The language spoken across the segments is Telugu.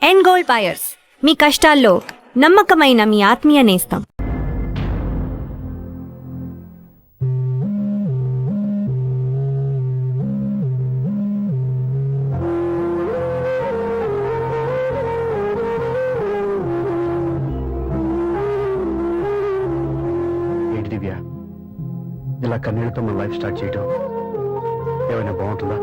ఎండ్ గోల్డ్ బయర్స్, మీ కష్టాల్లో నమ్మకమైన మీ ఆత్మీయ నేస్తం. ఏంటి దివ్య, ఇలా కన్నీళ్ళతో మన లైఫ్ స్టార్ట్ చేయటం ఏమైనా బాగుంటుందా?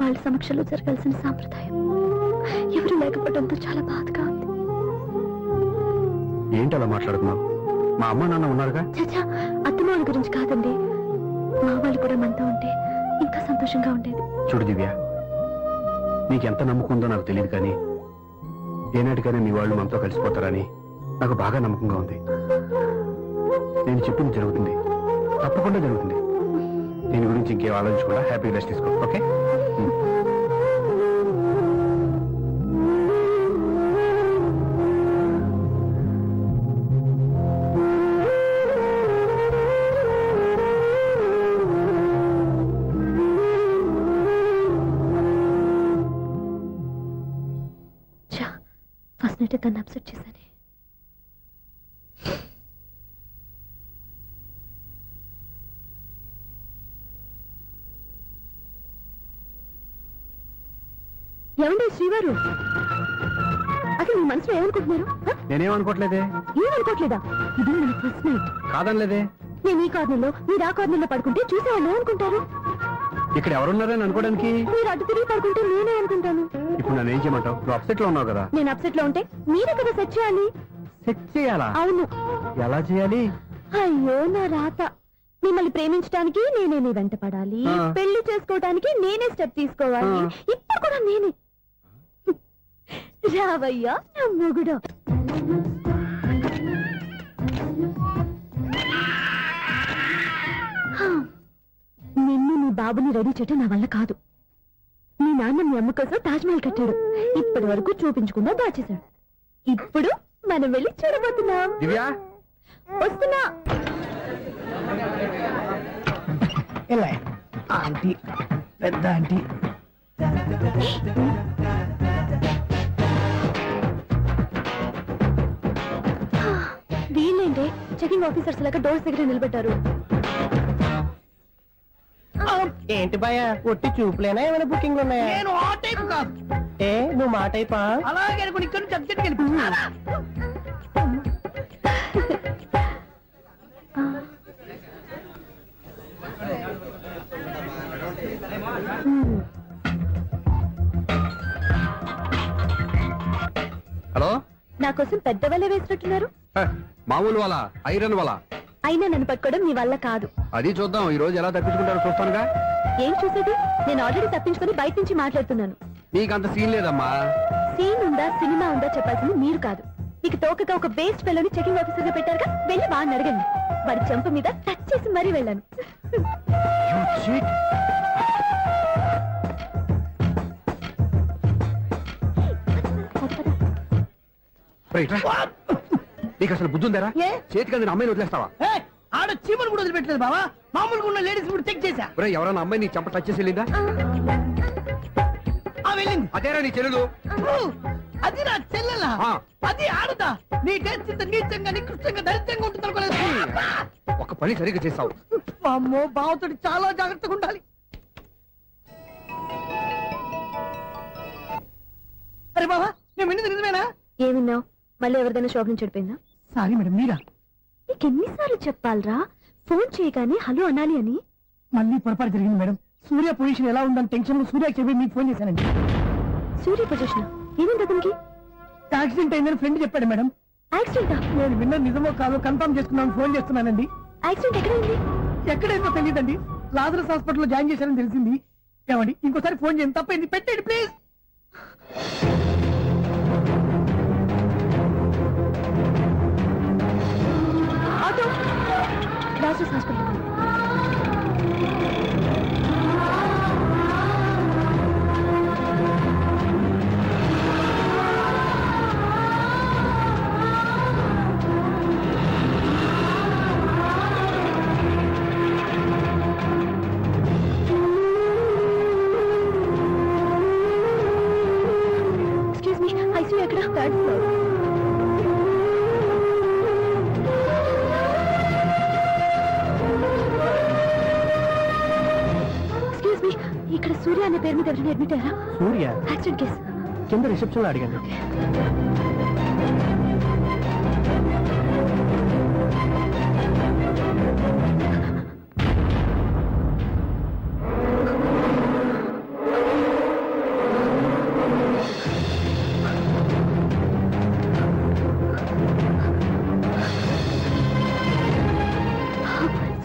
వాళ్ళ సమక్షంలో జరగాల్సిన సాంప్రదాయం ఎవరు లేకపోవడంతో చాలా బాధగా ఉంది. ఏంటి అలా మాట్లాడుతున్నావు? మా అమ్మ నాన్న ఉన్నారుగా. చచ్చా, అత్తమాల గురించి కాదండి, మా వాళ్ళు కూడా మనతో ఉంటే ఇంకా సంతోషంగా ఉండేది. చూడు దివ్య, నీకెంత నమ్మకం ఉందో నాకు తెలియదు, కానీ ఏనాటికైనా మీ వాళ్ళు మనతో కలిసిపోతారని నాకు బాగా నమ్మకంగా ఉంది. నేను చెప్పింది జరుగుతుంది, తప్పకుండా జరుగుతుంది. దీని గురించి ఇంకేం ఆలోచించకుండా హ్యాపీ రెస్ట్ తీసుకో, ఓకే? ఫస్ట్ నైట్ తను అప్సెట్ చేశాను. ఏమండి శ్రీవారు, అసలు మీ మనసులో ఏమనుకుంటున్నారు? నేనేమనుకోవట్లేదే. ఏమనుకోవట్లేదా? ఇది మన ఫస్ట్ నైట్. కాదనలేదే. నేను ఈ కార్నర్లో, మీరు ఆ కార్నర్లో పడుకుంటే చూసేవాళ్ళు ఏమనుకుంటారు? ఇక్కడ ఎవరున్నారని అనుకోవడానికి. మీరు అడ్డు తిరిగి పడుకుంటే నేనే అనుకుంటాను. ఇప్పుడు నన్ను ఏం చేయమంటావు? నువ్వు అప్సెట్ లో ఉన్నావు కదా. నేను అప్సెట్ లో ఉంటే మీరే కదా సెట్ చేయాలి. సెట్ చేయాలా? అవును. ఎలా చేయాలి? అయ్యో నా రాత. మిమ్మల్ని ప్రేమించడానికి నేనే మీ వెంట పడాలి, పెళ్లి చేసుకోవడానికి నేనే స్టెప్ తీసుకోవాలి. ఇప్పుడు కూడా నేనే. రావయ్యా నా మొగుడు. నిన్ను నీ బాబుని రెడీ చేయటం నా వల్ల కాదు. మీ నాన్న మీ అమ్మ కోసం తాజ్మహల్ కట్టాడు, ఇప్పటి వరకు చూపించకుండా దాచేశాడు. ఇప్పుడు మనం వెళ్ళి చూడబోతున్నాం. వస్తున్నా. ఆంటీ, పెద్ద ఆంటీ. వీళ్ళేంటే చెకింగ్ ఆఫీసర్స్ లాగా డోర్స్ దగ్గర నిలబెట్టారు. ఏంటి భయ, ఒట్టి చూపులేనా ఏమైనా బుకింగ్ ఉన్నాయా? నేను ఆ టైప్ కాదు. ఏ నువ్వు మా టైపా? అలాగే అనుకుని ఇక్కడ నుంచి అర్జెంట్కి వెళ్ళిపోతున్నా. హలో, నా కోసం పెద్ద వల్ల వేసినట్టున్నారు. మామూలు వాళ్ళ ఐరన్ వాళ్ళ. అయినా నన్ను పట్టుకోవడం మీ వల్ల కాదు. అది చూద్దాం, ఈ రోజు ఎలా తప్పించుకుంటారో చూస్తానుగా. ఏం చూసేది? నేను ఆల్రెడీ తప్పించుకొని బయట నుంచి మాట్లాడుతున్నాను. నీకంత సీన్ లేదమ్మా. సీన్ ఉందా సినిమా ఉందా చెప్పాల్సింది మీరు కాదు. మీకు తోకగా ఒక బేస్ట్ ఫెలోని చెకింగ్ ఆఫీసర్ గా పెట్టారుగా, వెళ్ళి వాడిని అడగండి. వాడి చెంప మీద టచ్ చేసి మరీ వెళ్ళాను. నీకు అసలు బుద్ధి ఉందారా? చేతికి అందిన అమ్మాయిని వదిలేస్తావా? ఆడ చీమలు కూడా వదిలిపెట్టలేదు బావా. మామూలుగా ఉన్న లేడీస్ కూడా చెక్ చేశా. ఎవరైనా అమ్మాయి నీ చెంప టచ్ చేసి వెళ్ళిందా? వెళ్ళింది. అదేరా నీ చెల్లెలు? అది నా చెల్లెలా? అది ఆడదా? నీ టేస్ట్ ఇంత నీచంగా నికృష్టంగా దరిద్రంగా ఉంటుంది అనుకోలేదు. ఒక పని సరిగ్గా చేసావు. అమ్మో, బావతోటి చాలా జాగ్రత్తగా ఉండాలి. అరే బావా, నేను విన్నది నిజమేనా? ఏమిన్నావు? మళ్ళీ ఎవరిదైనా షాప్ నుంచి చెడిపోయిందా? సారీ మేడం, మీరా? నీకు ఎన్నిసార్లు చెప్పాలరా ఫోన్ చేయగానే హలో అనాలి అని? మళ్ళీ పొరపాటు జరిగింది మేడం. సూర్య పొజిషన్ ఎలా ఉందని టెన్షన్ లో సూర్యకి చెప్పి మీకు ఫోన్ చేశానండి. సూర్య పొజిషన్ ఏమైంది అతనికి? యాక్సిడెంట్ అయిందని ఫ్రెండ్ చెప్పాడు మేడం. యాక్సిడెంటా? నేను విన్న నిజమో కాదో కన్ఫర్మ్ చేసుకున్నాను, ఫోన్ చేస్తున్నానండి. యాక్సిడెంట్ ఎక్కడైంది? ఎక్కడైందో తెలియదండి. లాజరస్ హాస్పిటల్లో జాయిన్ చేశారని తెలిసింది. ఏమండి, ఇంకోసారి ఫోన్ చేయండి, తప్పైంది, పెట్టండి ప్లీజ్. Auto Lazarus hospital. ఎక్కడ థర్డ్ ఫ్లోర్. ఎక్స్క్యూజ్ మీ, ఇక్కడ సూర్య అనే పేరు మీద ఎవరైనా అడ్మిట్ అయ్యారా? Surya accident case. కింద రిసెప్షన్ లో అడిగాను.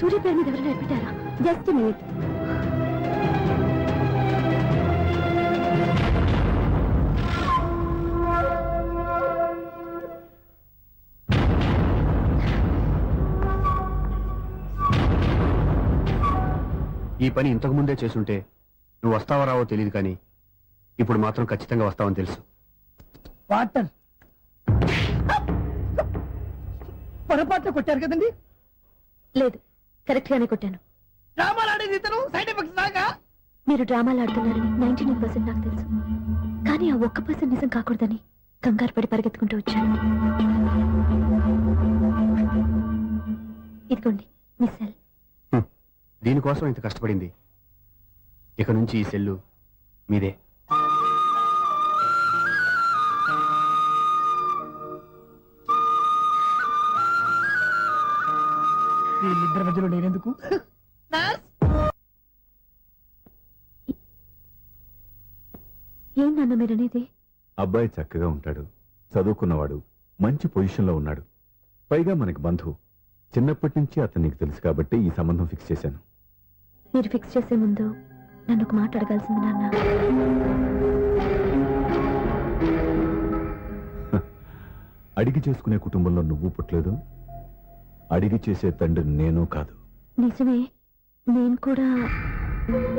సూర్య పేరు మీద ఎవరైనా అడ్మిట్ అయ్యారా? Just minute. ఈ పని ఇంతకు ముందే చేసుంటే నువ్వు వస్తావో రావో తెలియదు కానీ ఇప్పుడు మాత్రం ఖచ్చితంగా వస్తావని తెలుసు. వాటర్ పొరపాట్లు కొట్టారు కదండి. లేదు, కరెక్ట్ గానే కొట్టాను. డ్రామాలు ఆడేది ఇతను, సైడ్ ఎఫెక్ట్స్ దాకా. మీరు డ్రామాలు ఆడుతున్నారని 99% నాకు తెలుసు, కానీ ఆ 1% నిజం కాకూడదని కంగారు పడి పరిగెత్తుకుంటూ వచ్చాను. ఇదిగోండి మీ సెల్. దీనికోసం ఇంత కష్టపడింది. ఇక నుంచి ఈ సెల్లు మీదే. వీళ్ళిద్దరి మధ్యలో నేనెందుకు? ఏంటన్నా మీరనేది? అబ్బాయి చక్కగా ఉంటాడు, చదువుకున్నవాడు, మంచి పొజిషన్లో ఉన్నాడు. పైగా మనకి బంధువు. చిన్నప్పటి నుంచి అతను నీకు తెలుసు కాబట్టి ఈ సంబంధం ఫిక్స్ చేశాను. మీరు ఫిక్స్ చేసే ముందు నన్ను ఒక మాట అడగాల్సింది నాన్న. అడిగి చేసుకునే కుటుంబంలో నువ్వు పుట్టలేదు, అడిగి చేసే తండ్రి నేను కాదు. నిజమే, నేను కూడా.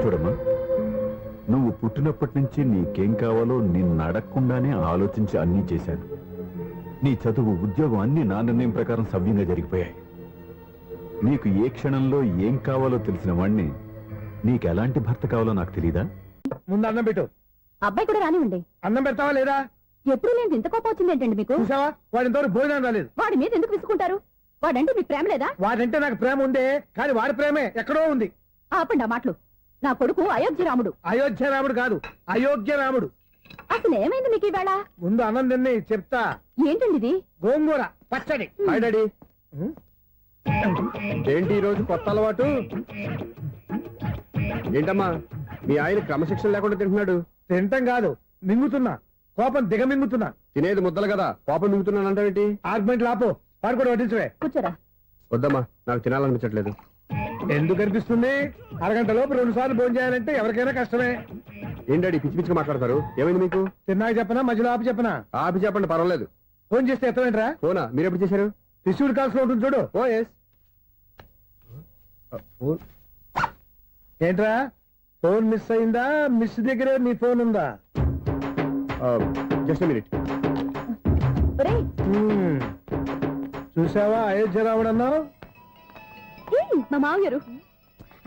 చూడమ్మా, నువ్వు పుట్టినప్పటి నుంచి నీకేం కావాలో నిన్ను అడగకుండానే ఆలోచించి అన్నీ చేశాను. నీ చదువు, ఉద్యోగం అన్ని నా నిర్ణయం ప్రకారం సవ్యంగా జరిగిపోయాయి. నీకు ఏ క్షణంలో ఏం కావాలో తెలిసిన వాణ్ణి నీకు ఎలాంటి భర్త కావాలో నాకు తెలీదా? ముందు అన్నం పెట్టు. అబ్బాయి కూడా రానివ్వండి. అన్నం పెడతావా లేదా? ఎప్పుడు నేను ఇంత కోపం వచ్చింది ఏంటండి మీకు? చూసావా, వాడి ఇంతవరకు భోజనం రాలేదు. వాడి మీద ఎందుకు విసుకుంటారు? వాడంటే మీకు ప్రేమ లేదా? వాడంటే నాకు ప్రేమ ఉందే, కానీ వాడి ప్రేమే ఎక్కడో ఉంది. ఆపండి ఆ మాటలు. నా కొడుకు అయోధ్య రాముడు. అయోధ్య రాముడు కాదు, అయోగ్య రాముడు. అసలు ఏమైంది మీకు ఈవేళ? ముందు అన్నం తిని చెప్తా. ఏంటండి ఇది? గోంగూర పచ్చడి. Hi daddy. ఏంటి ఈ రోజు కొత్త అలవాటు? ఏంటమ్మా, మీ ఆయన క్రమశిక్షణ లేకుండా తింటున్నాడు? తింటం కాదు, మింగుతున్నా. కోపం దిగమింగుతున్నా. తినేది ముద్దలు కదా, పాపం మింగుతున్నానంటావేంటి? ఆర్గ్మెంట్ లాపో, వాడు కూడా వడ్డించవే. కూర్చోరా. వద్దమ్మా, నాకు తినాలనిపించట్లేదు. ఎందుకు అనిపిస్తుంది? అరగంట లోపు 2 సార్లు భోజనం చేయాలంటే ఎవరికైనా కష్టమే. ఏం డాడీ పిచ్చి పిచ్చిగా మాట్లాడతారు? ఏమైంది మీకు? తిన్నాక చెప్పనా, మధ్యలో ఆపి చెప్పనా? ఆపి చెప్పండి, పర్వాలేదు. ఫోన్ చేస్తే ఎత్తమేంట్రా? ఫోనా? మీరు ఎప్పుడు చేశారు? రిసీవ్డ్ కాల్స్ లో ఉంటుంది చూడు. ఓ ఎస్. ఏంట్రా, ఫోన్ మిస్ అయిందా? మిస్ దగ్గరే నీ ఫోన్ ఉందా? Just minute. ఒరేయ్, చూసావా అయోధ్య రాముడు అన్నావు? మా మావయ్యారు.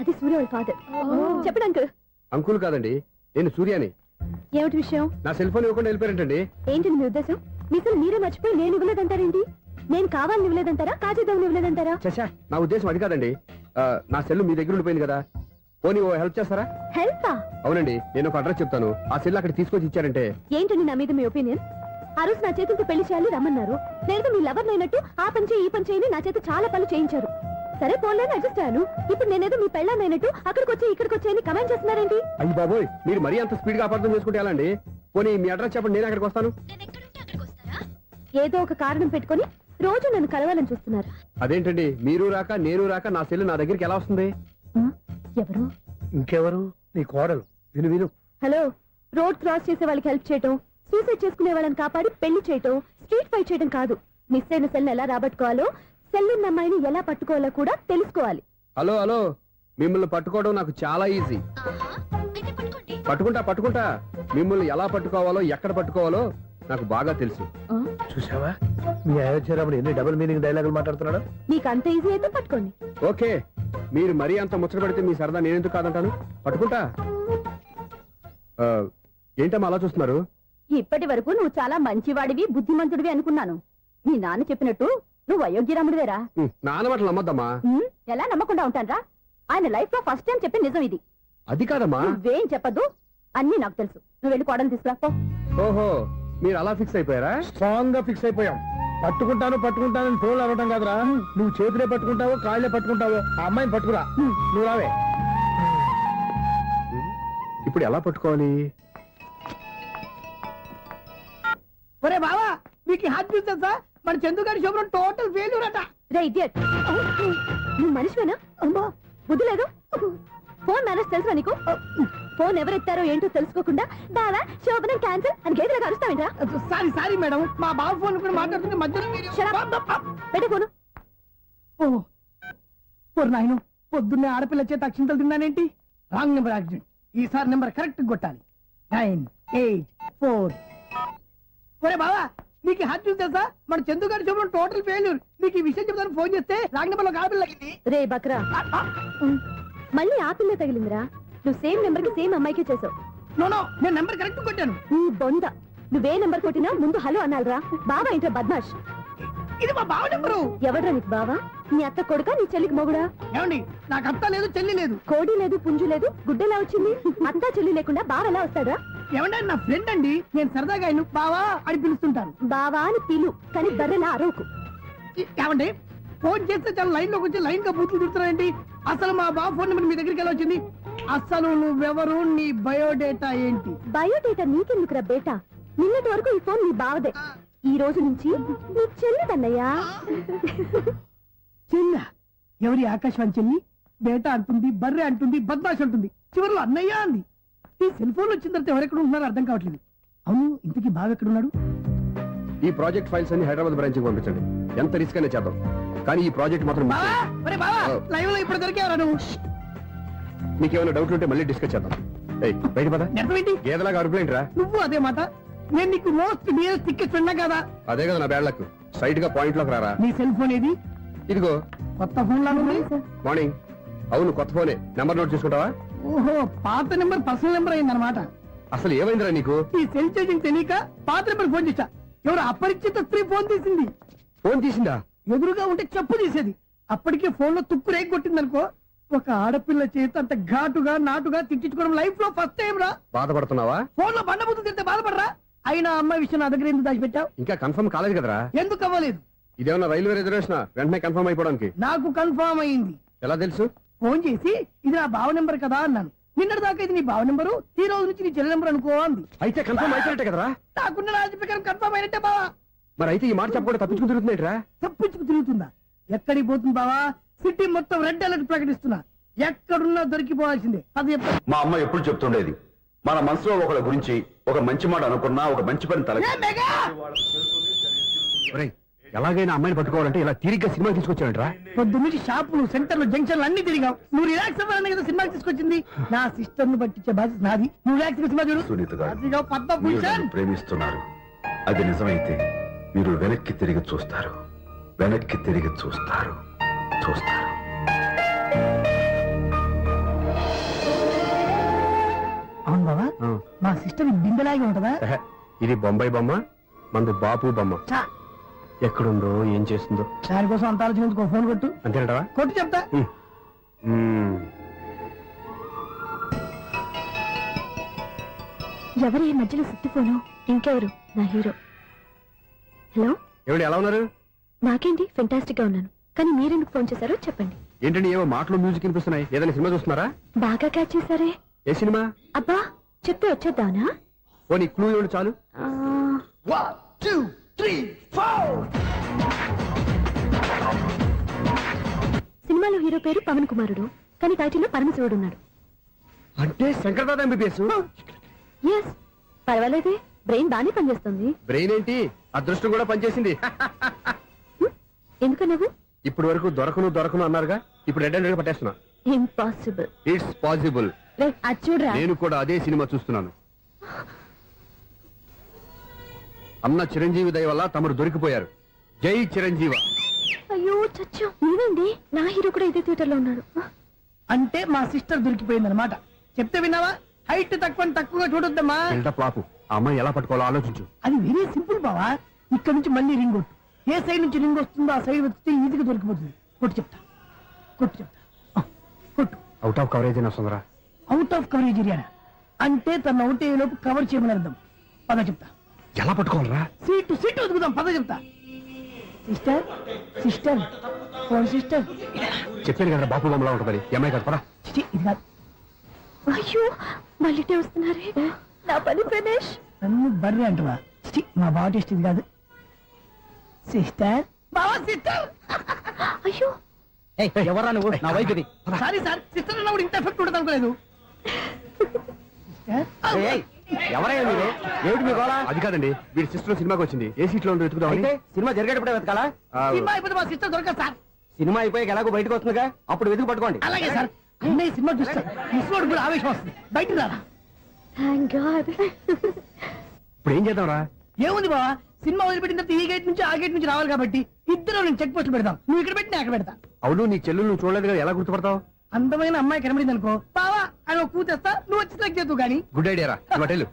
అది సూర్య వాళ్ళ ఫాదర్. చెప్పండి అంకుల్. అంకుల్ కాదండి, నేను సూర్యాని. ఏమిటి విషయం? నా సెల్ ఫోన్ ఇవ్వకుండా వెళ్ళిపోయారంటండి. ఏంటండి మీ ఉద్దేశం? మీసలు మీరే మర్చిపోయి నేను ఇవ్వలేదంటారేంటి? నేను కావాలని ఇవ్వలేదంటారా, కాజేద్దామని ఇవ్వలేదంటారా? చచ్చా, నా ఉద్దేశం అది కాదండి. నా సెల్ మీ దగ్గర ఉండిపోయింది కదా, పోనీ ఓ హెల్ప్ చేస్తారా? హెల్పా? అవునండి, నేను ఒక అడ్రస్ చెప్తాను, ఆ సెల్ అక్కడ తీసుకొచ్చి ఇచ్చారంటే. ఏంటండి నా మీద మీ ఒపీనియన్? ఆ రోజు నా చేతులతో పెళ్లి చేయాలి రమ్మన్నారు. నేను మీ లవర్ అయినట్టు ఆ పని చేయి ఈ పని చేయని నా చేత చాలా పనులు చేయించారు. సరే పోన్లేని అడ్జస్ట్ అయ్యాను. ఇప్పుడు నేనేదో మీ పెళ్ళాన్నైనట్టు అక్కడికి వచ్చి ఇక్కడికి వచ్చి కమెంట్ చేస్తున్నారేంటి? అయ్యి బాబోయ్, మీరు మరీ అంత స్పీడ్ గా అపార్థం చేసుకుంటే ఎలా అండి? పోనీ మీ అడ్రస్ చెప్పండి, నేను అక్కడికి వస్తాను. ఏదో ఒక కారణం పెట్టుకొని రోజు నన్ను కలవాలని చూస్తున్నారు. అదేంటండి, మీరు రాక నేను రాక నా సెల్ నా దగ్గరికి ఎలా వస్తుంది? ఎవరు? ఇంకెవరు? నీ కోడలు. విను విను. హలో, రోడ్ క్రాస్ చేసే వాళ్ళకి హెల్ప్ చేయటం, సూసైడ్ చేసుకునే వాళ్ళని కాపాడి పెళ్లి చేయటం, స్ట్రీట్ ఫైట్ చేయడం కాదు. మిస్ అయిన సెల్ ఎలా రాబట్టుకోవాలో, సెల్ ఉన్న అమ్మాయిని ఎలా పట్టుకోవాలో కూడా తెలుసుకోవాలి. హలో హలో, మిమ్మల్ని పట్టుకోవడం నాకు చాలా ఈజీ. పట్టుకుంటా. మిమ్మల్ని ఎలా పట్టుకోవాలో, ఎక్కడ పట్టుకోవాలో నాకు బాగా తెలుసు. చూసావా, మీ అయోధ్య రాముడు ఎన్ని డబుల్ మీనింగ్ డైలాగులు మాట్లాడుతున్నాడు. మీకు అంత ఈజీ అయితే పట్టుకోండి. ఓకే, మీరు మరీ అంత ముచ్చట పెడితే మీ సరదా నేనెందుకు కాదంటాను. పట్టుకుంటా. ఏంటమ్మా అలా చూస్తున్నారు? ఇప్పటి వరకు నువ్వు చాలా మంచివాడివి బుద్ధిమంతుడివి అనుకున్నాను. నీ నాన్న చెప్పినట్టు నువ్వు అయోగ్యరాముడివేరా. నాన్న మాటలు నమ్మద్దమ్మా. ఎలా నమ్మకుండా ఉంటానరా? ఆయన లైఫ్ లో ఫస్ట్ టైం చెప్పిన నిజం ఇది. అది కాదమ్మా. నువ్వేం చెప్పదు, అన్ని నాకు తెలుసు. నువ్వు వెళ్ళి కోడలు తీసుకురా పో. ఓహో, మీరు అలా ఫిక్స్ అయిపోయారా? స్ట్రాంగ్ గా ఫిక్స్ అయిపోయాం. పట్టుకుంటాను పట్టుకుంటానని ఫోన్లు అనడం కాదురా, నువ్వు చేతులే పట్టుకుంటావో కాళ్ళే పట్టుకుంటావో ఆ అమ్మాయిని పట్టుకురా. నువ్వు రావే. ఇప్పుడు ఎలా పట్టుకోవాలి? ఒరే బావా, మీకు హాట్ న్యూస్ తెలుసా? మన చందుగారి శుభ్రం టోటల్ ఫెయిల్యూర్ అట. రే ఇడియట్, నువ్వు మనిషివేనా? అమ్మా బుద్ధి లేదు. ఫోన్ మేనేజ్ తెలుసా నీకు? ఫోన్ ఎవరెత్తారో ఏంటో తెలుసుకోకుండా బావా శోభనం క్యాన్సిల్ అని గేదెలకు అరుస్తావేంట్రా? సారీ సారీ మేడం, మా బావ ఫోన్ కూడా మాట్లాడుతుంటే మధ్యలో మీరు- పెట్టే ఫోను. ఓ నాయను, పొద్దున్నే ఆడపిల్ల చేత అక్షింతలు తిన్నానేంటి? Wrong number accident. ఈసారి నెంబర్ కరెక్ట్ కొట్టాలి. 984. ఒరే బావా, మీకు హాట్ న్యూస్ తెలుసా? మన చందు గారి శుభ్రం టోటల్ ఫెయిల్యూర్. మీకు ఈ విషయం చెప్తాను ఫోన్ చేస్తే రాంగ్ నెంబర్ లో ఆడపిల్ల తగ్గింది. రే బక్రా, మళ్ళీ ఆ పిల్ల తగిలిందిరా. నువ్వు సేమ్ నెంబర్ కి సేమ్ అమ్మాయికే చేసావు. నో, నేను నెంబర్ కరెక్ట్ కొట్టాను. నీ బొంద, నువ్వే నెంబర్ కొట్టినా ముందు హలో అనాలిరా. బావా ఇంట్లో బద్మాష్. ఇది మా బావ నెంబరు. ఎవడ్రా నీకు బావా? నీ అత్త కొడుక, నీ చెల్లికి మొగుడా? ఏమండి, నాకు అత్త లేదు చెల్లి లేదు. కోడి లేదు పుంజు లేదు, గుడ్డెలా వచ్చింది? అత్త చెల్లి లేకుండా బావ ఎలా వస్తాడా? ఏమంటే నా ఫ్రెండ్ అండి, నేను సరదాగా ఆయన బావా అని పిలుస్తుంటాను. బావా అని పిలు, కానీ బర్రెలా అరవకు. ఏమండి, ఫోన్ చేస్తే చాలా లైన్ లోకి వచ్చి లైన్ గా బూతులు తిడుతున్నారండి. అసలు మా బావ ఫోన్ నెంబర్ మీ దగ్గరికి ఎలా వచ్చింది? అసలు నువ్వెవరు, నీ బయోడేటా ఏంటి? బయోడేటా నీకెందుకురా బేటా? నిన్నటి వరకు ఈ ఫోన్ నీ బావదే. ఈ రోజు నుంచి నీ చెల్లిదన్నయ్యా. చెల్ల ఎవరి? ఆకాశవాణి చెల్లి. బేటా అంటుంది, బర్రె అంటుంది, బద్మాష్ అంటుంది, చివరిలో అన్నయ్య అంది. ఈ సెల్ ఫోన్ వచ్చిన తర్వాత ఎవరెక్కడ ఉంటున్నారో అర్థం కావట్లేదు. అవును, ఇంతకీ బావ ఎక్కడున్నాడు? ఈ ప్రాజెక్ట్ ఫైల్స్ అన్ని హైదరాబాద్ బ్రాంచ్ కి పంపించండి. ఎంత రిస్క్ అయినా చేద్దాం, కానీ ఈ ప్రాజెక్ట్ మాత్రం miss బావా, చేయొద్దు. ఒరే బావా, లైవ్ లో ఇప్పుడు దొరికేవరా నువ్వు? మీకేమైనా డౌట్ ఉంటే మళ్ళీ డిస్కస్ చేద్దాం. ఏయ్, బయట పద. నెరవేంటి? గేదలాగా అరుపులేంటి రా? నువ్వు అదే మాట. నేను నీకు మోస్ట్ డియర్ టికెట్ విన్నా కదా. అదే కదా నా బ్యాడ్ లక్. స్ట్రైట్ గా పాయింట్ లోకి రారా. నీ సెల్ ఫోన్ ఏది? ఇదిగో. కొత్త ఫోన్ లాగా ఉంది. మార్నింగ్. అవును, కొత్త ఫోనే. నెంబర్ నోట్ చేసుకుంటావా? ఓహో, పాత నెంబర్ పర్సనల్ నెంబర్ అయిందన్నమాట. అసలు ఏమైందిరా నీకు? ఈ సెల్ చేంజింగ్ తెలియక పాత నెంబర్ ఫోన్ చేశా. ఎవరు అపరిచిత స్త్రీ ఫోన్ తీసింది. ఫోన్ తీసిందా? ఎదురుగా ఉంటే చెప్పు తీసేది. అప్పటికే ఫోన్ లో తుప్పు రేగి కొట్టిందనుకో. ఒక ఆడపిల్ల చేత అంత ఘాటుగా నాటుగా తిట్టించుకోవడం లైఫ్ లో ఫస్ట్ టైం రా. బాధపడుతున్నావా? ఫోన్ లో బండబుద్ధి తింటే బాధపడరా? అయినా అమ్మాయి విషయం నా దగ్గర ఎందుకు దాచిపెట్టావు? ఇంకా కన్ఫర్మ్ కాలేదు కదరా. ఎందుకు అవ్వలేదు? ఇదేమన్నా రైల్వే రిజర్వేషన్? వెంటనే కన్ఫర్మ్ అయిపోవడానికి. నాకు కన్ఫర్మ్ అయింది. ఎలా తెలుసు? ఫోన్ చేసి ఇది నా బావ నెంబర్ కదా అన్నాను. నిన్నటి దాకా ఇది నీ బావ నెంబరు, ఈ రోజు నుంచి నీ చెల్లి నెంబర్ అనుకో అంది. అయితే కన్ఫర్మ్ అయిపోయినట్టే కదరా. నాకున్న రాజు ప్రకారం కన్ఫర్మ్ అయినట్టే బావా. మరి అయితే ఈ మాట చెప్పకుండా తప్పించుకుని తిరుగుతున్నాయిట్రా. తప్పించుకు తిరుగుతుందా? ఎక్కడికి పోతుంది బావా? సిటీ మొత్తం రెడ్ అలర్ట్ ప్రకటిస్తున్నా. ఎక్కడున్నా దొరికిపోవాల్సిందే. అది చెప్ప- మా అమ్మ ఎప్పుడు చెప్తుండేది, మన మనసులో ఒకళ్ళ గురించి ఒక మంచి మాట అనుకున్నా, ఒక మంచి పని తల ఏ మెగా! ఒరేయ్, ఎలాగైనా అమ్మాయిని పట్టుకోవాలంటే ఇలా తిరిగ్గా సినిమా తీసుకొచ్చాడంట్రా. పొద్దు నుంచి షాపులు, సెంటర్లు, జంక్షన్లు అన్ని తిరిగావు. నువ్వు రిలాక్స్ అవ్వాలని కదా సినిమాకి తీసుకొచ్చింది. నా సిస్టర్ ను పట్టించే బాధ్యత నాది. నువ్వు రిలాక్స్ సినిమా చూడు. సునీత గారు, అదిగో మీరు పద్మభూషణ్. నన్ను ప్రేమిస్తున్నారు. అది నిజమైతే మీరు వెనక్కి తిరిగి చూస్తారు, వెనక్కి తిరిగి చూస్తారు, చూస్తారు. అవును బావా, ఆ. మా సిస్టర్ బిందెలాగే ఉంటదా? ఎహె, ఇది బొంబాయి బొమ్మ, మందు బాపు బొమ్మ. చా, ఎక్కడుందో ఏం చేస్తుందో. దానికోసం అంత ఆలోచన. ఫోన్ కొట్టు. అంతేనటవా? కొట్టు చెప్తా. ఎవరు ఈ మధ్యలో సుత్తి ఫోను? ఇంకెవరు? నా హీరో. హలో, ఏమిటి ఎలా ఉన్నారు? నాకేంటి ఫెంటాస్టిక్ గా ఉన్నాను, కానీ మీరెందుకు ఫోన్ చేశారో చెప్పండి. ఏంటండి ఏవో మాటలు మ్యూజిక్ వినిపిస్తున్నాయి. ఏదైనా సినిమా చూస్తున్నారా? బాగా క్యాచ్ చేశారే. ఏ సినిమా? అబ్బా, చెప్తే వచ్చేద్దానా? ఓ నీ క్లూ ఇవ్వండి చాలు. ఆ, 1 2 3 4. సినిమాలో హీరో పేరు పవన్ కుమారుడు, కానీ టైటిల్లో పరమశివుడు ఉన్నాడు. అంటే శంకర్దాద ఎంబీబీఎస్. ఎస్, పర్వాలేదే, బ్రెయిన్ బాగానే పనిచేస్తుంది. బ్రెయిన్ ఏంటి, అదృష్టం కూడా పనిచేసింది. ఎందుకన్నావు? ఇప్పటి వరకు దొరకను అన్నారుగా, ఇప్పుడు రెడ్ హండ్రెడ్ పట్టేస్తున్నా. ఇంపాసిబుల్. It's possible. అది చూడరా. నేను కూడా అదే సినిమా చూస్తున్నాను. అన్న చిరంజీవి దయ వల్ల తమరు దొరికిపోయారు. జై చిరంజీవ. అయ్యో చచ్చు, నీవేంటి? నా హీరో కూడా ఇదే థియేటర్ లో ఉన్నాడు. అంటే మా సిస్టర్ దొరికిపోయింది అనమాట. చెప్తే విన్నావా? హైట్ తక్కువగా చూడొద్దమ్మా. బిల్డప్ లాపు. ఆ అమ్మాయి ఎలా పట్టుకోవాలో ఆలోచించు. అది వెరీ సింపుల్ బావా. ఇక్కడ నుంచి మళ్ళీ రింగ్ కొట్టు. ఏ సైడ్ నుంచి రింగ్ వస్తుందో ఆ సైడ్ వస్తే ఈజీగా దొరికిపోతుంది. కొట్టు చెప్తా. కొట్టు. అవుట్ ఆఫ్ కవరేజ్ అయినా సుందరా. అవుట్ ఆఫ్ కవరేజ్ ఏరియా అంటే తన అవుట్ అయ్యే లోపు కవర్ చేయమని అర్థం. పద చెప్తా. ఎలా పట్టుకోవాలరా? సీటు వెతుకుదాం. పద చెప్తా. Sister phone sister. చెప్పాను కదా బాపు బొమ్మలా ఉంటుంది. అమ్మాయి కదా పరా. ఇది కాదు. అయ్యో మళ్ళీ వస్తున్నారే. నా పని ఫినిష్. నన్ను బర్రె అంటవా? మా బావ టేస్ట్ ఇది కాదు. సిస్టర్ బావా సిస్టర్. అయ్యో ఎవరా నువ్వు? నా వైపు ఇది. సారీ సార్, సిస్టర్ అన్నప్పుడు ఇంత ఎఫెక్ట్ ఉంటుంది అనుకోలేదు. ఎవరయ్యా మీరు? ఏమిటి మీ గోళ? అది కాదండి, వీడి సిస్టర్ సినిమాకి వచ్చింది. ఏ సీట్ లో ఉందో వెతుకుదామని. అయితే సినిమా జరిగేటప్పుడే వెతకాలా? సినిమా అయిపోతే మా సిస్టర్ దొరకదు సార్. సినిమా అయిపోయాక ఎలాగో బయటకు వస్తుందిగా, అప్పుడు వెతుకు పట్టుకోండి. అలాగే సార్. అన్నయ్య సినిమా చూస్తారు. మిస్లోడు కూడా ఆవేశం వస్తుంది. బయట రారా. Thank God. ఇప్పుడు ఏం చేద్దాంరా? ఏముంది బావా, సినిమా వదిలిపెట్టిన తర్వాత ఈ గేట్ నుంచి ఆ గేట్ నుంచి రావాలి కాబట్టి ఇద్దరు నేను చెక్ పోస్ట్ పెడతాం. నువ్వు ఇక్కడ పెట్టి నేను అక్కడ పెడతా. అవును, నీ చెల్లెలు నువ్వు చూడలేదు కదా, ఎలా గుర్తుపడతావు? అందమైన అమ్మాయి కనబడింది అనుకో, బావా అని ఒక కూతేస్తా, నువ్వు వచ్చి సెలెక్ట్ చేద్దు కానీ. గుడ్ ఐడియా రా. హోటల్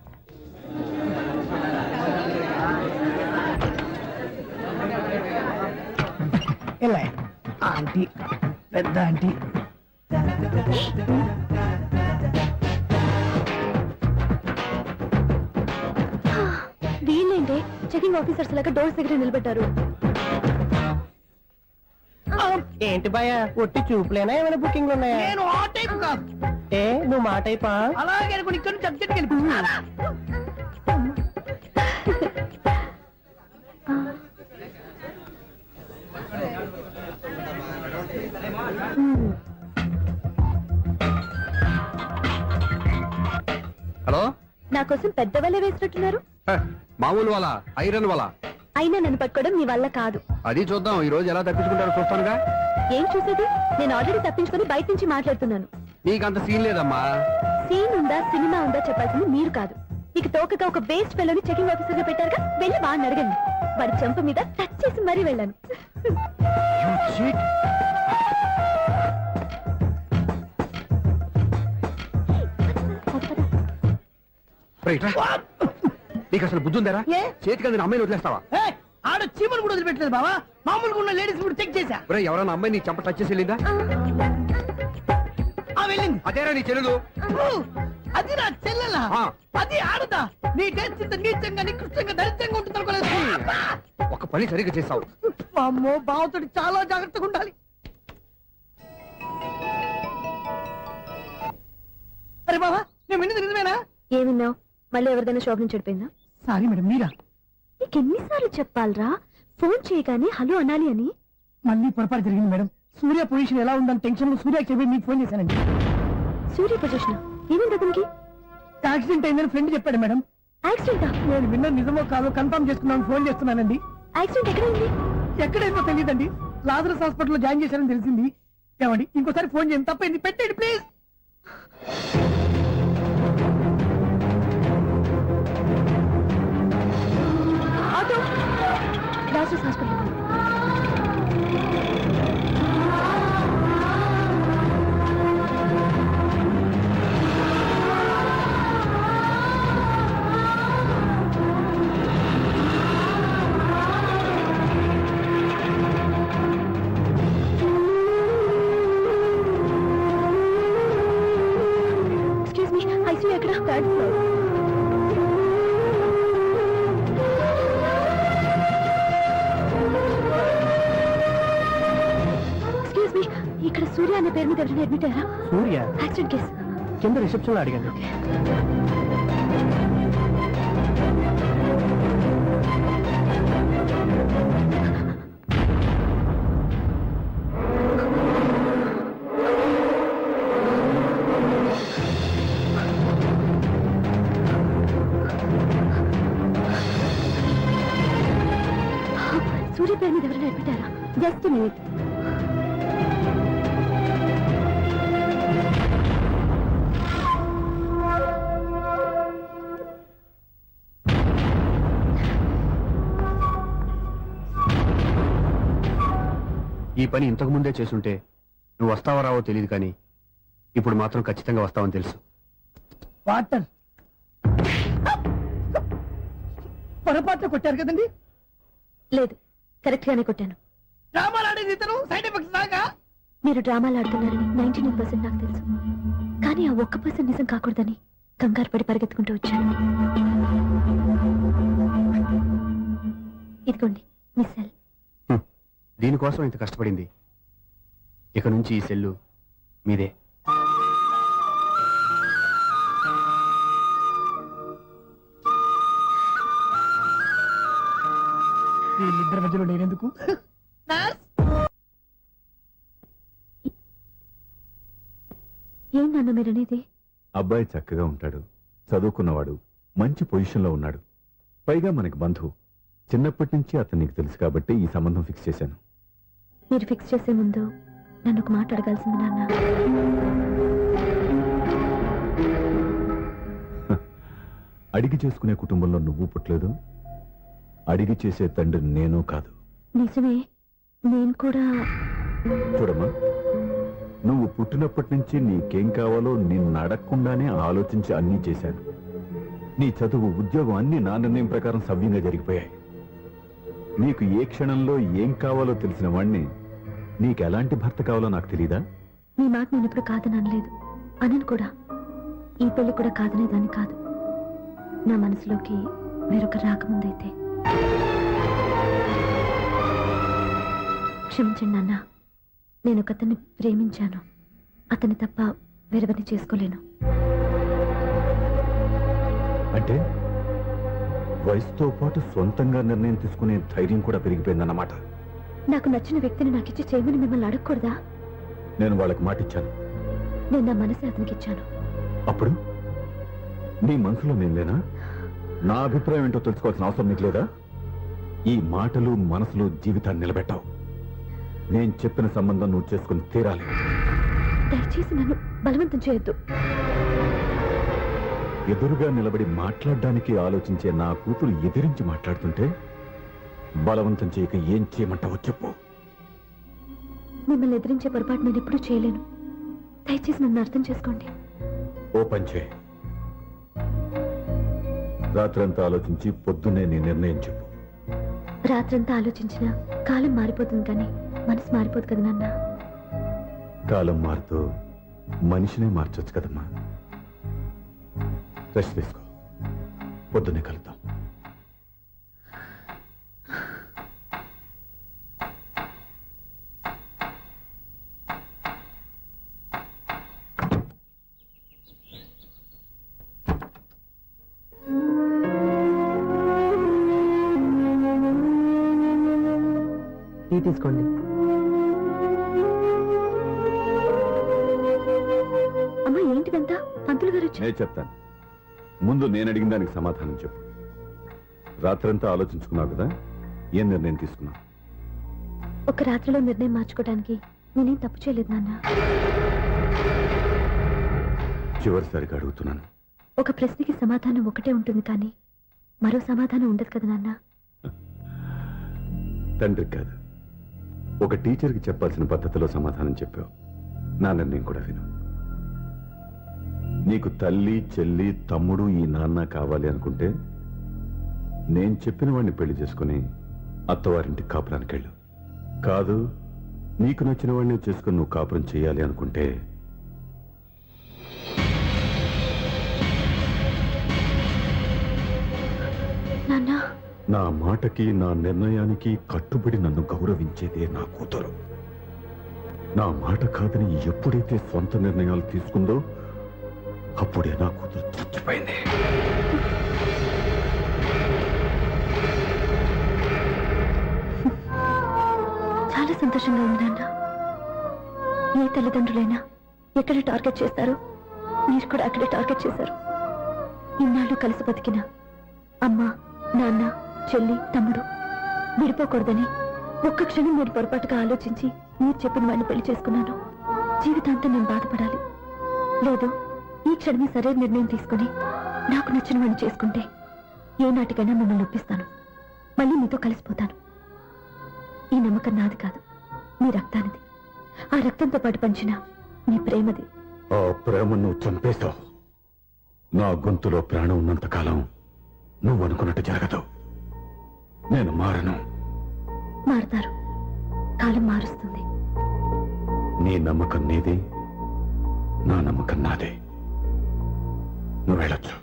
ఎలా ఆంటీ, పెద్ద ఆంటీ. వీళ్ళేంటే చెకింగ్ ఆఫీసర్స్ లాగా డోర్స్ దగ్గర నిలబెట్టారు. ఏంటి భయ, ఒట్టి చూపులేనా ఏమైనా బుకింగ్లు ఉన్నాయా? నేను ఆ టైప్ కాదు. ఏ నువ్వు మాట అయిపా? అలాగే అనుకుని ఇక్కడ నుంచి అర్జెంట్కి వెళ్ళిపో. హలో. నా కోసం పెద్ద వల వేసినట్టున్నారు. మామూలు వాళ్ళ ఐరన్ వాళ్ళ. అయినా నన్ను పట్టుకోవడం మీ వల్ల కాదు. అది చూద్దాం, ఈ రోజు ఎలా తప్పించుకుంటారో చూస్తానుగా. ఏం చూసేది? నేను ఆల్రెడీ తప్పించుకొని బయట నుంచి మాట్లాడుతున్నాను. నీకంత సీన్ లేదమ్మా. సీన్ ఉందా సినిమా ఉందా చెప్పాల్సింది మీరు కాదు. నీకు తోకగా ఒక బేస్ట్ ఫెలోని చెకింగ్ ఆఫీసర్ గా పెట్టారుగా, వెళ్ళి వాడిని అడగండి. వాడి చెంప మీద టచ్ చేసి మరీ వెళ్ళాను. నీకు అసలు బుద్ధి ఉందారా? ఏ? చేతికి అందిన అమ్మాయిని వదిలేస్తావా? ఆడ చీమలు కూడా వదిలిపెట్టలేదు బావా. మామూలుగా ఉన్న లేడీస్ కూడా చెక్ చేశా. ఒరే, ఎవరైనా అమ్మాయి నీ చెంప టచ్ చేసి వెళ్ళిందా? వెళ్ళింది. అదేరా నీ చెల్లెలు. అది నా చెల్లెలా? ఆ. అది ఆడదా? నీ టేస్ట్ ఇంత నీచంగా నికృష్టంగా దరిద్రంగా ఉంటుంది అనుకోలేదు. ఒక పని సరిగ్గా చేస్తావు. అమ్మో, బావతోటి చాలా జాగ్రత్తగా ఉండాలి. అరే బావా, నేను విన్నది నిజమేనా? ఏమిన్నావు? మళ్ళీ ఎవరిదైనా షాప్ నుంచి చెడిపోయిందా? సారీ మేడం, మీరా? నీకు ఎన్నిసార్లు చెప్పాలరా ఫోన్ చేయగానే హలో అనాలి అని? మళ్ళీ పొరపాటు జరిగింది మేడం. సూర్య పొజిషన్ ఎలా ఉందని టెన్షన్ లో సూర్యకి చెప్పి మీకు ఫోన్ చేశానండి. సూర్య పొజిషన్ ఏమైంది అతనికి? యాక్సిడెంట్ అయిందని ఫ్రెండ్ చెప్పాడు మేడం. యాక్సిడెంటా? నేను విన్న నిజమో కాదో కన్ఫర్మ్ చేసుకున్నాను, ఫోన్ చేస్తున్నానండి. యాక్సిడెంట్ ఎక్కడైంది? ఎక్కడైందో తెలియదండి. లాజరస్ హాస్పిటల్లో జాయిన్ చేశారని తెలిసింది. ఏమండి, ఇంకోసారి ఫోన్ చేయండి. తప్పైంది, పెట్టండి please. Auto Lazarus hospital. Excuse me, ICU ఎక్కడ? Third floor. ఎక్స్క్యూజ్ మీ, ఇక్కడ సూర్య అనే పేరు మీద ఎవరైనా అడ్మిట్ అయ్యారా? Surya accident case. కింద రిసెప్షన్ లో అడిగాను. సూర్య పేరు మీద ఎవరైనా అడ్మిట్ అయ్యారా? Just minute. ఈ పని ఇంతకు ముందే చేసుంటే నువ్వు వస్తావో రావో తెలియదు, కానీ ఇప్పుడు మాత్రం ఖచ్చితంగా వస్తావని తెలుసు. వాటర్. పొరపాట్లు కొట్టారు కదండి. లేదు, కరెక్ట్ గానే కొట్టాను. డ్రామాలు ఆడేది ఇతను, సైడ్ ఎఫెక్ట్స్ దాకా. మీరు డ్రామాలు ఆడుతున్నారని 99% నాకు తెలుసు. కానీ ఆ 1% నిజం కాకూడదని కంగారు పడి పరిగెత్తుకుంటూ వచ్చాను. ఇదిగోండి మీ సెల్. దీనికోసం ఇంత కష్టపడింది. ఇక నుంచి ఈ సెల్లు మీదే. వీళ్ళిద్దరి మధ్యలో నేనెందుకు? ఏం నాన్న మీరనేది? అబ్బాయి చక్కగా ఉంటాడు, చదువుకున్నవాడు, మంచి పొజిషన్లో ఉన్నాడు. పైగా మనకి బంధువు. చిన్నప్పటి నుంచి అతను నీకు తెలుసు కాబట్టి ఈ సంబంధం ఫిక్స్ చేశాను. మీరు ఫిక్స్ చేసే ముందు నన్ను ఒక మాట అడగాల్సింది నాన్న. అడిగి చేసుకునే కుటుంబంలో నువ్వు పుట్టలేదు, అడిగి చేసే తండ్రి నేను కాదు. నిజమే, నేను కూడా. చూడమ్మా, నువ్వు పుట్టినప్పటి నుంచి నీకేం కావాలో నిన్ను అడగకుండానే ఆలోచించి అన్నీ చేశాను. నీ చదువు, ఉద్యోగం అన్ని నా నిర్ణయం ప్రకారం సవ్యంగా జరిగిపోయాయి. నీకు ఏ క్షణంలో ఏం కావాలో తెలిసిన వాణ్ణి నీకు ఎలాంటి భర్త కావాలో నాకు తెలీదా? మీ మాట నేను ఇప్పుడు కాదని అనలేదు, అనను కూడా. ఈ పెళ్లి కూడా కాదనేదాన్ని కాదు. నా మనసులోకి వేరొక రాకముందైతే. క్షమించండి నాన్న, నేను ఒక అతన్ని ప్రేమించాను. అతన్ని తప్ప వేరెవరిని చేసుకోలేను. అంటే వయసుతో పాటు సొంతంగా నిర్ణయం తీసుకునే ధైర్యం కూడా పెరిగిపోయిందన్నమాట. నాకు నచ్చిన వ్యక్తిని నాకిచ్చి చేయమని మిమ్మల్ని అడగకూడదా? నేను వాళ్ళకి మాట ఇచ్చాను. నేను నా మనసు అతనికి ఇచ్చాను. అప్పుడు నీ మనసులో నేను లేనా? నా అభిప్రాయం ఏంటో తెలుసుకోవాల్సిన అవసరం నీకు లేదా? ఈ మాటలు, మనసులు జీవితాన్ని నిలబెట్టావు. నేను చెప్పిన సంబంధం నువ్వు చేసుకుని తీరాలి. దయచేసి నన్ను బలవంతం చేయొద్దు. ఎదురుగా నిలబడి మాట్లాడడానికి ఆలోచించే నా కూతురు ఎదిరించి మాట్లాడుతుంటే బలవంతం చేయక ఏం చేయమంటావో చెప్పు. మిమ్మల్ని ఎదిరించే పొరపాటు నేను ఎప్పుడూ చేయలేను. దయచేసి నన్ను అర్థం చేసుకోండి. ఓ పని చేయి, రాత్రంతా ఆలోచించి పొద్దున్నే నీ నిర్ణయం చెప్పు. రాత్రంతా ఆలోచించినా కాలం మారిపోతుంది, కానీ మనసు మారిపోదు కదా నాన్న. కాలం మారుతూ మనిషినే మార్చొచ్చు కదమ్మా. రెస్ట్ తీసుకో, పొద్దున్నే కలుద్దాం. టీ తీసుకోండి. అమ్మా, ఏంటిదంతా? పంతులు గారు వచ్చారు. నేను చెప్తాను, ముందు నేను అడిగిన దానికి సమాధానం చెప్పు. రాత్రంతా ఆలోచించుకున్నావు కదా, ఏం నిర్ణయం తీసుకున్నావు? ఒక రాత్రిలో నిర్ణయం మార్చుకోవడానికి నేనేం తప్పు చేయలేదు నాన్న. చివరిసారిగా అడుగుతున్నాను. ఒక ప్రశ్నకి సమాధానం ఒకటే ఉంటుంది, కానీ మరో సమాధానం ఉండదు కదా నాన్న. తండ్రికి కాదు, ఒక టీచర్కి చెప్పాల్సిన పద్ధతిలో సమాధానం చెప్పావు. నా నిర్ణయం కూడా విను. నీకు తల్లి, చెల్లి, తమ్ముడు, ఈ నాన్న కావాలి అనుకుంటే నేను చెప్పిన వాడిని పెళ్లి చేసుకుని అత్తవారింటికి కాపురానికి వెళ్ళు. కాదు, నీకు నచ్చిన వాడిని చేసుకుని నువ్వు కాపురం చేయాలి అనుకుంటే నాన్న, నా మాటకి, నా నిర్ణయానికి కట్టుబడి నన్ను గౌరవించేదే నా కూతురు. నా మాట కాదని ఎప్పుడైతే సొంత నిర్ణయాలు తీసుకుందో అప్పుడే నా కూతురు చచ్చిపోయింది. చాలా సంతోషంగా ఉంది నాన్న. ఏ తల్లిదండ్రులైనా ఎక్కడ టార్గెట్ చేస్తారో మీరు కూడా అక్కడే టార్గెట్ చేశారు. ఇన్నాళ్ళు కలిసి బతికిన అమ్మ, నాన్న, చెల్లి, తమ్ముడు విడిపోకూడదని ఒక్క క్షణం నేను పొరపాటుగా ఆలోచించి మీరు చెప్పిన వాడిని పెళ్లి చేసుకున్నాను. జీవితాంతం నేను బాధపడాలి. లేదు, ఈ క్షణమే సరైన నిర్ణయం తీసుకుని నాకు నచ్చిన వాడిని చేసుకుంటే ఏ నాటికైనా మిమ్మల్ని ఒప్పిస్తాను. మళ్ళీ మీతో కలిసిపోతాను. ఈ నమ్మకం నాది కాదు, మీ రక్తానిది. ఆ రక్తంతో పాటు పంచిన మీ ప్రేమది. ఆ ప్రేమ నువ్వు చంపేశావు. నా గొంతులో ప్రాణం ఉన్నంత కాలం నువ్వు అనుకున్నట్టు జరగదు. నేను మారను. మారుతారు, కాలం మారుస్తుంది. నీ నమ్మకం నీది, నా నమ్మకం నాదే. నువ్వు వెళ్ళొచ్చు.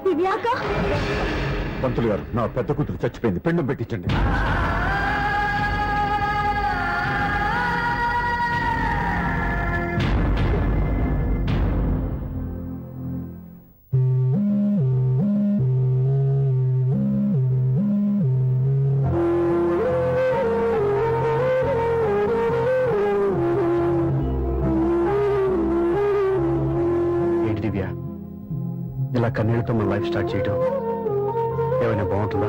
దివ్యాక, పంతులు గారు, నా పెద్ద కూతురు చచ్చిపోయింది, పిండం పెట్టించండి. ఏంటి దివ్య, ఇలా కన్నీళ్లతో మన లైఫ్ స్టార్ట్ చేయటం ఏమైనా బాగుంటుందా?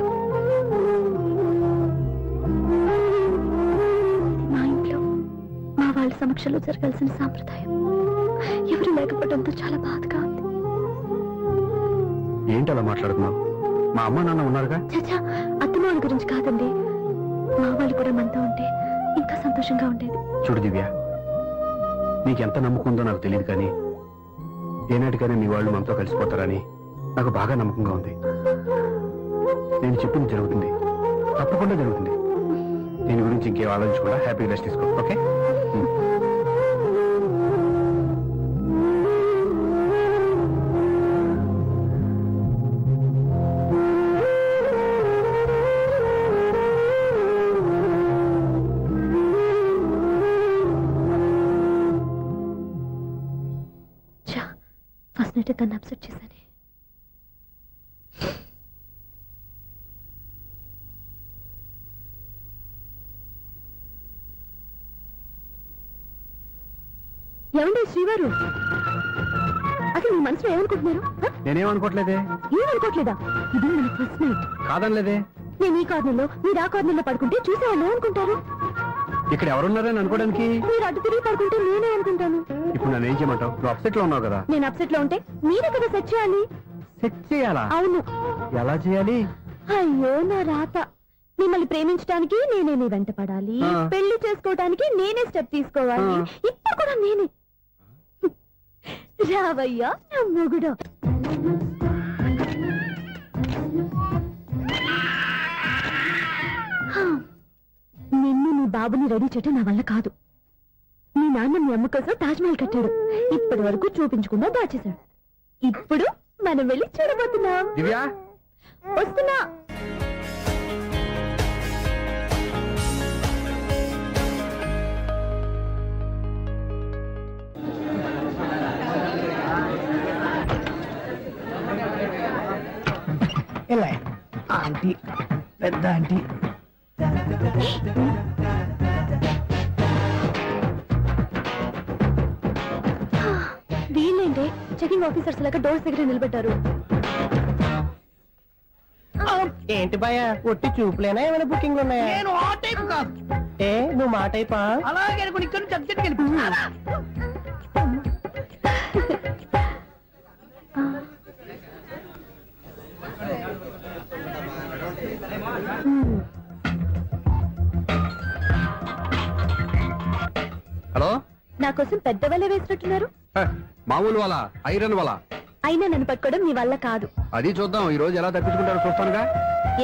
మా ఇంట్లో మా వాళ్ళ సమక్షంలో జరగాల్సిన సాంప్రదాయం ఎవరు లేకపోవడంతో చాలా బాధగా ఉంది. ఏంటి అలా మాట్లాడుతున్నావు? మా అమ్మ నాన్న ఉన్నారుగా. చచ్చా, అత్తమాల గురించి కాదండి. మా వాళ్ళు కూడా మనతో ఉంటే ఇంకా సంతోషంగా ఉండేది. చూడు దివ్య, నీకెంత నమ్మకం ఉందో నాకు తెలియదు కానీ ఏనాటికైనా మీ వాళ్ళు మనతో కలిసిపోతారని నాకు బాగా నమ్మకంగా ఉంది. నేను చెప్పింది జరుగుతుంది, తప్పకుండా జరుగుతుంది. దీని గురించి ఇంకేం ఆలోచించకుండా హ్యాపీ రెస్ట్ తీసుకో. ఓకే? ఫస్ట్ నైట్ తను అప్సెట్ చేశాను. ఏమండి శ్రీవారు, అసలు మీ మనసులో ఏమనుకుంటున్నారు? నేనేమనుకోవట్లేదే. ఏమనుకోవట్లేదా? ఇది మన ఫస్ట్ నైట్. కాదనలేదే. నేను ఈ కార్నర్లో, మీరు ఆ కార్నర్లో పడుకుంటే చూసేవాళ్ళు ఏమనుకుంటారు? ఇక్కడ ఎవరున్నారని అనుకోవడానికి. మీరు అడ్డు తిరిగి పడుకుంటే నేనే అనుకుంటాను. ఇప్పుడు నన్ను ఏం చేయమంటావు? నువ్వు అప్సెట్ లో ఉన్నావు కదా. నేను అప్సెట్ లో ఉంటే మీరే కదా సెట్ చేయాలి. సెట్ చేయాలా? అవును. ఎలా చేయాలి? అయ్యో నా రాత. మిమ్మల్ని ప్రేమించడానికి నేనే మీ వెంట పడాలి, ఆ. పెళ్లి చేసుకోవడానికి నేనే స్టెప్ తీసుకోవాలి. ఆ. ఇప్పుడు కూడా నేనే. రావయ్యా నా మొగుడు. నిన్ను నీ బాబుని రెడీ చేయటం నా వల్ల కాదు. మీ నాన్న మీ అమ్మ కోసం తాజ్ మహల్ కట్టాడు, ఇప్పటి వరకు చూపించకుండా దాచేశాడు. ఇప్పుడు మనం వెళ్ళి చూడబోతున్నాం. దివ్య, వస్తున్నా. ఎలా ఆంటీ, పెద్ద ఆంటీ. వీళ్ళేంటే చెకింగ్ ఆఫీసర్స్ లాగా డోర్స్ దగ్గర నిలబెట్టారు. ఏంటి భయ ఒట్టి చూపులేనా ఏమైనా బుకింగ్ ఉన్నాయా? నేను ఆ టైప్ కాదు. ఏ నువ్వు మా టైపా? అలాగే అనుకుని ఇక్కడ నుంచి అర్జెంట్కి వెళ్ళిపోతున్నా. హలో. నా కోసం పెద్ద వలే వేసినట్టున్నారు. మామూలు వాళ్ళ ఐరన్ వాళ్ళ. అయినా నన్ను పట్టుకోవడం మీ వల్ల కాదు. అది చూద్దాం ఈ రోజు ఎలా తప్పించుకుంటారో చూస్తానుగా.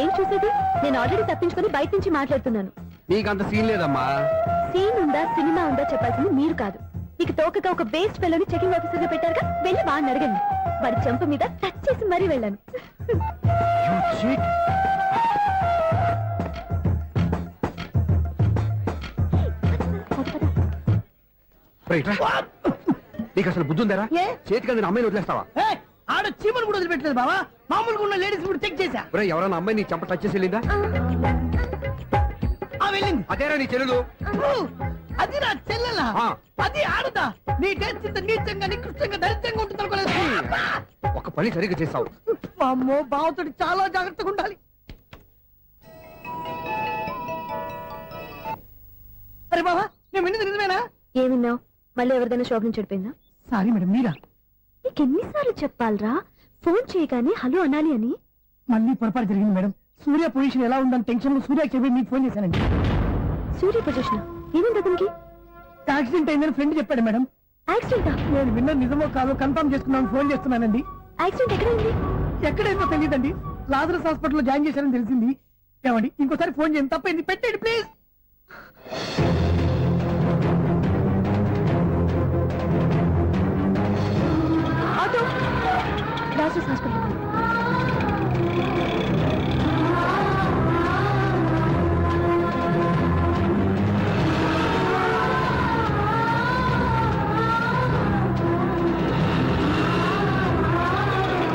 ఏం చూసేది? నేను ఆల్రెడీ తప్పించుకొని బయట నుంచి మాట్లాడుతున్నాను. నీకంత సీన్ లేదమ్మా. సీన్ ఉందా సినిమా ఉందా చెప్పాల్సింది మీరు కాదు. మీకు తోకగా ఒక బేస్ట్ పిల్లని చెకింగ్ ఆఫీసర్ గా పెట్టారుగా, వెళ్ళి వాడిని అడగండి. వాడి చెంప మీద టచ్ చేసి మరీ వెళ్ళాను. You cheat. రైట్ రా. నీకు అసలు బుద్ధి ఉందారా? ఏ? చేతికి అందిన అమ్మాయిని వదిలేస్తావా? ఏయ్, ఆడ చీమలు కూడా వదిలిపెట్టలేదు బావా. మామూలుగా ఉన్న లేడీస్ కూడా చెక్ చేశా. ఒరేయ్, ఎవరైనా అమ్మాయి నీ చెంప టచ్ చేసి వెళ్ళిందా? ఆ వెళ్ళింది. అదేరా నీ చెల్లెలు. అది నా చెల్లెలా? ఆ. అది ఆడదా? నీ టేస్ట్ ఇంత నీచంగా నికృష్టంగా దరిద్రంగా ఉంటుంది అనుకోలేదు. ఒక పని సరిగ్గా చేస్తావు. అమ్మో, బావతోటి చాలా జాగ్రత్తగా ఉండాలి. అరే బావా, నేను విన్నది నిజమేనా? ఏమిన్నావు? మళ్ళీ ఎవరిదైనా షాప్ నుంచి చెడిపోయిందా? సారీ మేడం, మీరా? నీకు ఎన్నిసార్లు చెప్పాలరా? ఫోన్ చేయగానే హలో అనాలి అని. మళ్ళీ పొరపాటు జరిగింది మేడం. సూర్య పొజిషన్ ఎలా ఉందని టెన్షన్ లో సూర్య చెప్పి మీకు ఫోన్ చేశానండి. సూర్య పొజిషన్ ఏమైంది అతనికి? యాక్సిడెంట్ అయిందని ఫ్రెండ్ చెప్పాడు మేడం. యాక్సిడెంటా? నేను విన్న నిజమో కాదో కన్ఫర్మ్ చేసుకున్నాను ఫోన్ చేస్తున్నానండి. యాక్సిడెంట్ ఎక్కడైంది? ఎక్కడైందో తెలియదండి. లాజరస్ హాస్పిటల్లో జాయిన్ చేశారని తెలిసింది. ఏమండి ఇంకోసారి ఫోన్ చేయండి, తప్పైంది, పెట్టండి ప్లీజ్. Auto Rajesh hospital.